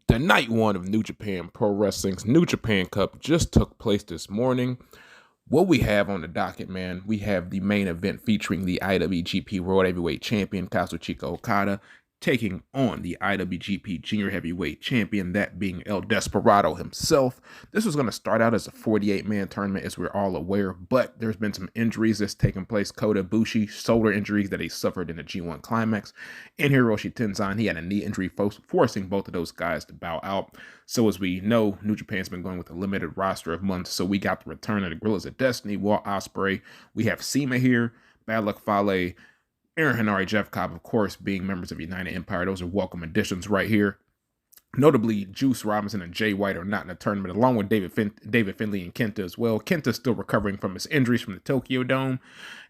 The night one of New Japan Pro Wrestling's New Japan Cup just took place this morning. What we have on the docket, man, we have the main event featuring the IWGP World Heavyweight Champion Kazuchika Okada taking on the IWGP Junior Heavyweight Champion, that being El Desperado himself. This was going to start out as a 48-man tournament, as we're all aware, but there's been some injuries that's taken place. Kota Ibushi, shoulder injuries that he suffered in the G1 Climax, and Hiroshi Tenzan, he had a knee injury, forcing both of those guys to bow out. So as we know, New Japan's been going with a limited roster of months, so we got the return of the Gorillas of Destiny, Will Ospreay. We have Sema here, Bad Luck Fale, Aaron Henare, Jeff Cobb, of course, being members of United Empire. Those are welcome additions right here. Notably, Juice Robinson and Jay White are not in the tournament, along with David Finlay and Kenta as well. Kenta's still recovering from his injuries from the Tokyo Dome.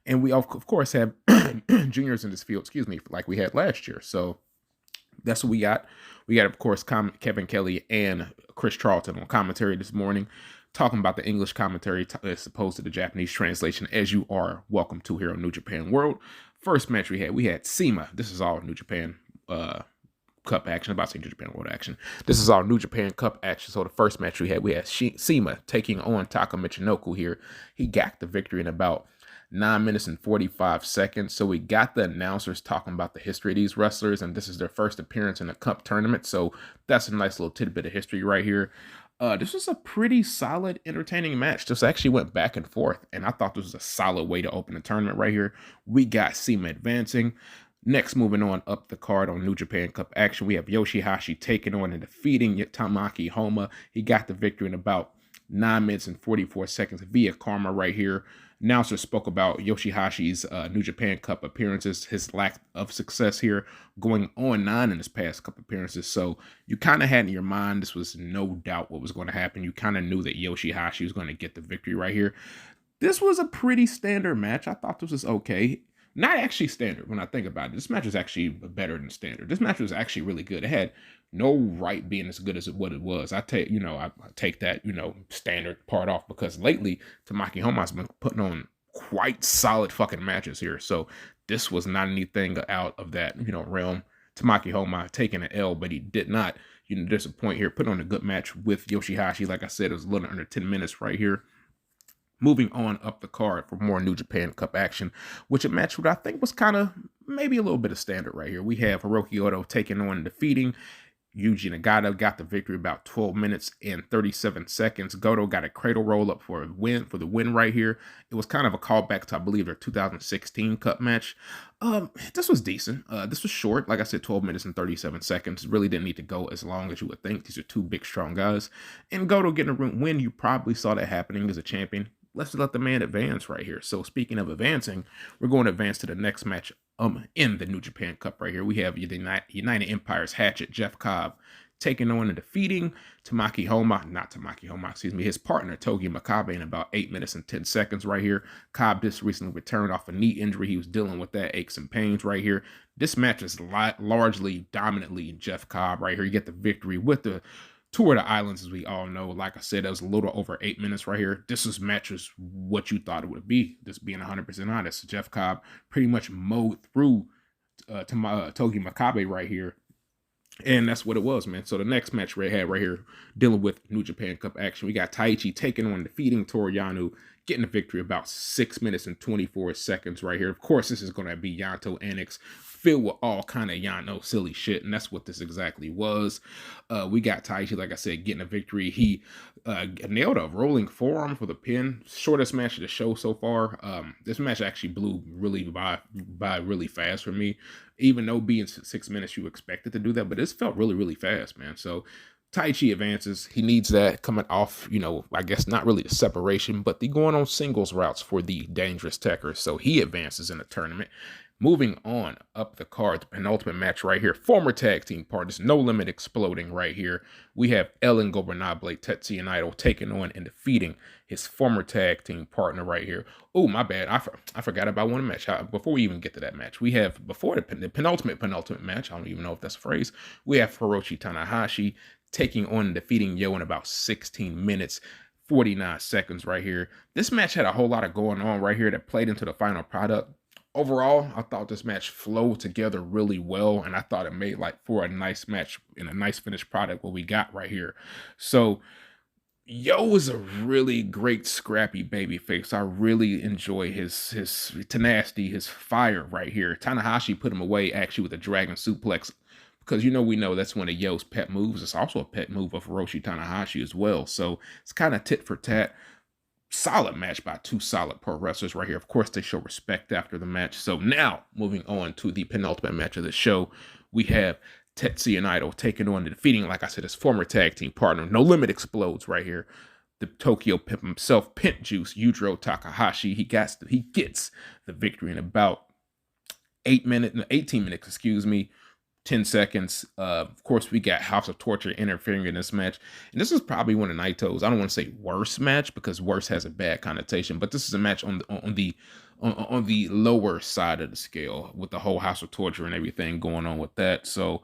And we, of course, have juniors in this field, like we had last year. So that's what we got. We got, of course, Kevin Kelly and Chris Charlton on commentary this morning, talking about the English commentary as opposed to the Japanese translation, as you are welcome to here on New Japan World. First match we had Sema. This is all New Japan Cup action. I'm about to say New Japan World action. This is all New Japan Cup action. So the first match we had Sema taking on Takamitanoku here. He got the victory in about 9 minutes and 45 seconds. So we got the announcers talking about the history of these wrestlers, and this is their first appearance in a cup tournament. So that's a nice little tidbit of history right here. This was a pretty solid, entertaining match. This actually went back and forth, and I thought this was a solid way to open the tournament right here. We got Sema advancing. Next, moving on up the card on New Japan Cup action, we have Yoshihashi taking on and defeating Tamaki Homa. He got the victory in about 9 minutes and 44 seconds via Karma right here. Announcer spoke about Yoshihashi's New Japan Cup appearances, his lack of success here, going 0-9 in his past cup appearances. So you kind of had in your mind, this was no doubt what was going to happen. You kind of knew that Yoshihashi was going to get the victory right here. This was a pretty standard match. I thought this was okay. Not actually standard when I think about it. This match was actually better than standard. This match was actually really good. It had no right being as good as what it was. I take that, standard part off, because lately Tamaki Homa's been putting on quite solid fucking matches here. So this was not anything out of that, realm. Tamaki Homa taking an L, but he did not, disappoint here. Put on a good match with Yoshihashi. Like I said, it was a little under 10 minutes right here. Moving on up the card for more New Japan Cup action, which a match I think was kind of maybe a little bit of standard right here. We have Hiroki Goto taking on and defeating Yuji Nagata. Got the victory about 12 minutes and 37 seconds. Goto got a cradle roll up for the win right here. It was kind of a callback to, I believe, their 2016 Cup match. This was decent. This was short. Like I said, 12 minutes and 37 seconds. Really didn't need to go as long as you would think. These are two big, strong guys. And Goto getting a win, you probably saw that happening as a champion. Let's let the man advance right here. So speaking of advancing, we're going to advance to the next match in the New Japan Cup right here. We have the United Empire's Hatchet, Jeff Cobb, taking on and defeating his partner, Togi Makabe, in about 8 minutes and 10 seconds right here. Cobb just recently returned off a knee injury. He was dealing with that, aches and pains right here. This match is largely, dominantly Jeff Cobb right here. You get the victory with the Tour of the Islands, as we all know. Like I said, that was a little over 8 minutes right here. This match was what you thought it would be, just being 100% honest. Jeff Cobb pretty much mowed through Togi Makabe right here. And that's what it was, man. So the next match we had right here, dealing with New Japan Cup action, we got Taichi taking on, defeating Toriyanu, getting a victory about 6 minutes and 24 seconds right here. Of course, this is going to be Yanto Annex, filled with all kind of Yano silly shit, and that's what this exactly was. We got Taichi, like I said, getting a victory. He nailed a rolling forearm for the pin. Shortest match of the show so far. This match actually blew really by really fast for me, even though being 6 minutes you expected to do that, but this felt really, really fast, man. So Taichi advances. He needs that coming off, I guess not really the separation, but the going on singles routes for the Dangerous Techers. So he advances in the tournament. Moving on up the card, the penultimate match right here. Former tag team partners, No Limit exploding right here. We have El Ingobernable, Tetsuya Naito, taking on and defeating his former tag team partner right here. Oh, my bad. I forgot about one match. Before we even get to that match, we have, before the penultimate match, I don't even know if that's a phrase, we have Rochi Tanahashi taking on and defeating Yo in about 16 minutes. 49 seconds right here. This match had a whole lot of going on right here that played into the final product. overall, I thought this match flowed together really well, and I thought it made like for a nice match and a nice finished product what we got right here. So Yo is a really great scrappy babyface. I really enjoy his tenacity, his fire right here. Tanahashi put him away actually with a dragon suplex because we know that's one of Yo's pet moves. It's also a pet move of Rochi Tanahashi as well. So it's kind of tit for tat. Solid match by two solid pro wrestlers right here. Of course, they show respect after the match. So now, moving on to the penultimate match of the show, we have Tetsuya Naito taking on and defeating, like I said, his former tag team partner. No Limit explodes right here. The Tokyo Pimp himself, Pimp Juice, Yujiro Takahashi. He gets the victory in about 18 minutes, 10 seconds. Of course, we got House of Torture interfering in this match. And this is probably one of Naito's, I don't want to say worst match because worst has a bad connotation, but this is a match on the lower side of the scale with the whole House of Torture and everything going on with that. So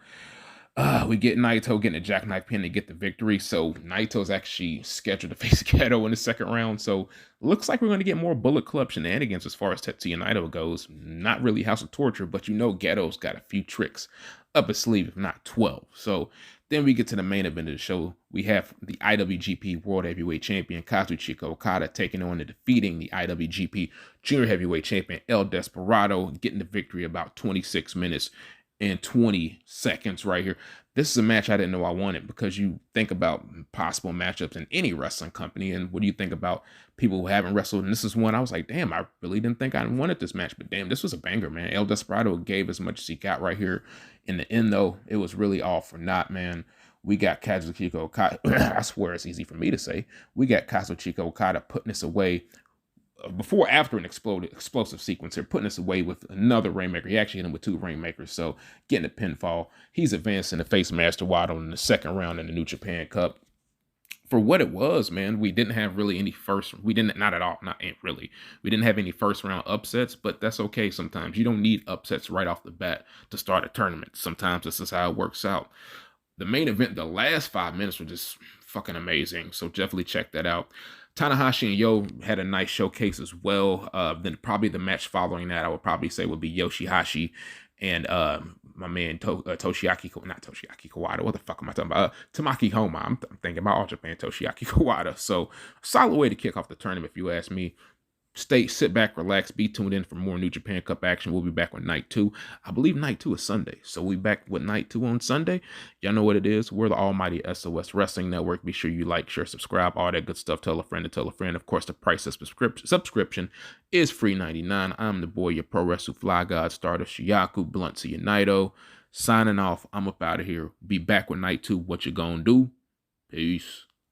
we get Naito getting a jackknife pin to get the victory. So Naito's actually scheduled to face Gedo in the second round. So looks like we're going to get more Bullet Club shenanigans as far as Tetsuya Naito goes. Not really House of Torture, but Gedo's got a few tricks up his sleeve, if not 12. So then we get to the main event of the show. We have the IWGP World Heavyweight Champion Kazuchika Okada taking on and defeating the IWGP Junior Heavyweight Champion El Desperado, getting the victory about 26 minutes and 20 seconds right here. This is a match I didn't know I wanted because you think about possible matchups in any wrestling company, and what do you think about people who haven't wrestled? And this is one I was like, damn, I really didn't think I wanted this match, but damn, this was a banger, man. El Desperado gave as much as he got right here. In the end, though, it was really all for naught, man. We got Kazuchika Okada. I swear it's easy for me to say. We got Kazuchika Okada putting this away after an explosive sequence here, putting us away with another Rainmaker. He actually hit him with two Rainmakers, so getting a pinfall. He's advancing to face Master Wato in the second round in the New Japan Cup. For what it was, man, we didn't have really any we didn't have any first round upsets, but that's okay sometimes. You don't need upsets right off the bat to start a tournament. Sometimes this is how it works out. The main event, the last 5 minutes were just fucking amazing, so definitely check that out. Tanahashi and Yo had a nice showcase as well. Then probably the match following that, I would probably say, would be Yoshihashi and my man Toshiaki Kawada. What the fuck am I talking about? Tamaki Homa. I'm thinking about All Japan Toshiaki Kawada. So solid way to kick off the tournament, if you ask me. Sit back, relax, be tuned in for more New Japan Cup action. We'll be back with night 2. I believe night 2 is Sunday. So we back with night 2 on Sunday. Y'all know what it is. We're the almighty SOS Wrestling Network. Be sure you like, share, subscribe, all that good stuff. Tell a friend to tell a friend. Of course, the price of subscription is free $99. I'm the boy, your pro wrestler fly god starter, Shiyaku Blunt to Naito. Signing off. I'm up out of here. Be back with night 2. What you gonna do? Peace.